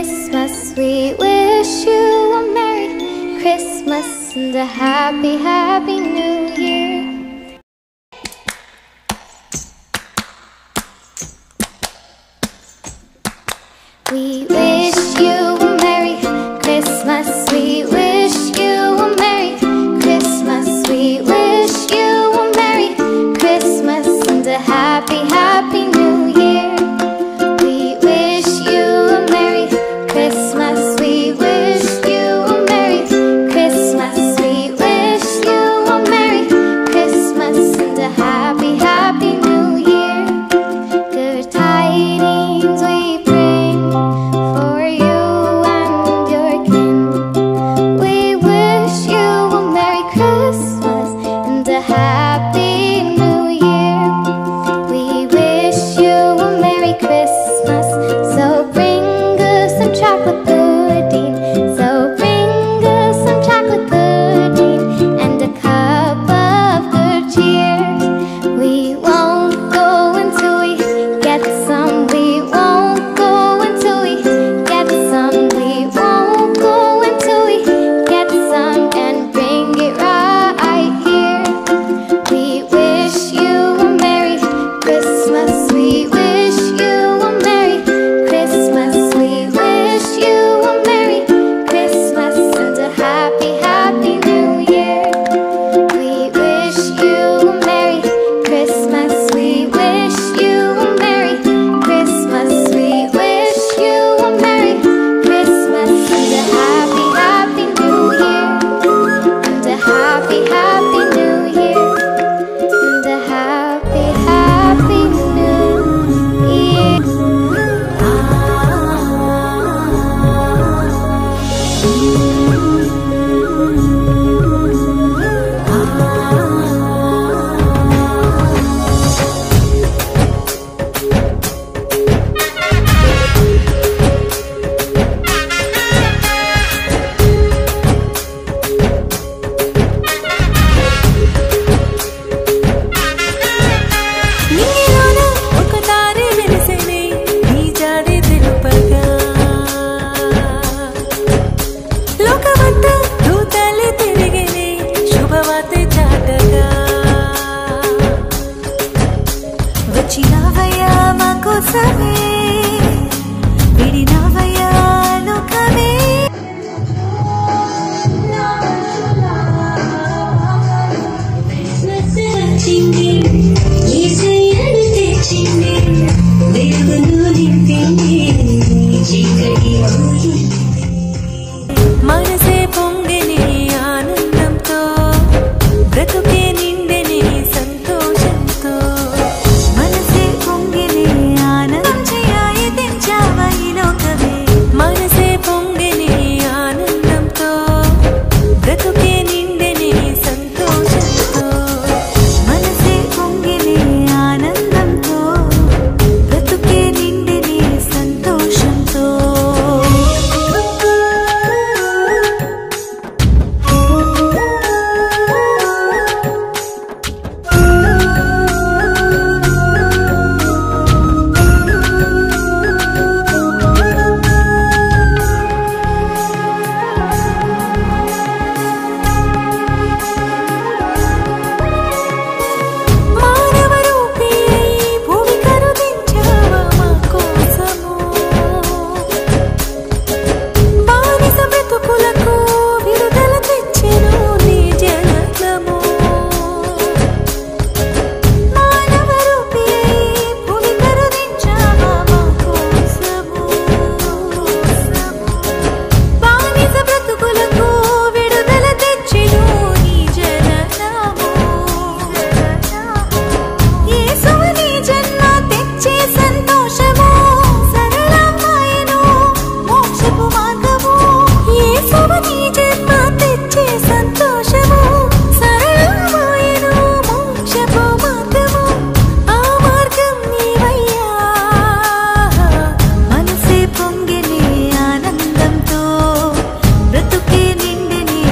Christmas. We wish you a Merry Christmas and a happy, happy New Year. We wish you a Merry Christmas. We wish you a Merry Christmas. We wish you a Merry Christmas and a happy, happy New Year. We wish you a Merry Christmas. We wish you a Merry Christmas. We wish you a Merry Christmas and a happy, happy New Year. Good tidings we bring for you and your kin. We wish you a Merry Christmas and a happy New Year. We wish you a Merry Christmas. So bring us some chocolate pudding. So bring us some chocolate pudding and a cup of good cheer. We won't go until we get some. We won't go until we get some. We won't go until we get some and bring it right here. We wish you a Merry Christmas. We wish you a Merry Christmas. We wish you a Merry Christmas and a happy, happy New Year. We wish you a Merry Christmas. We wish you a Merry Christmas. We wish you a Merry Christmas and a happy, happy New Year. And a happy, happy New Year. And a happy, happy New Year. నీలోన ఒక తారి వెలిసేనే నీ జాడి తెలుపగా లోకమంతా దూతలే తిరిగేనే శుభవార్త చాటగా వచ్చినావయ్యా మా కోసమే విడినావయ్యా లోకమే Christmas వచ్చింది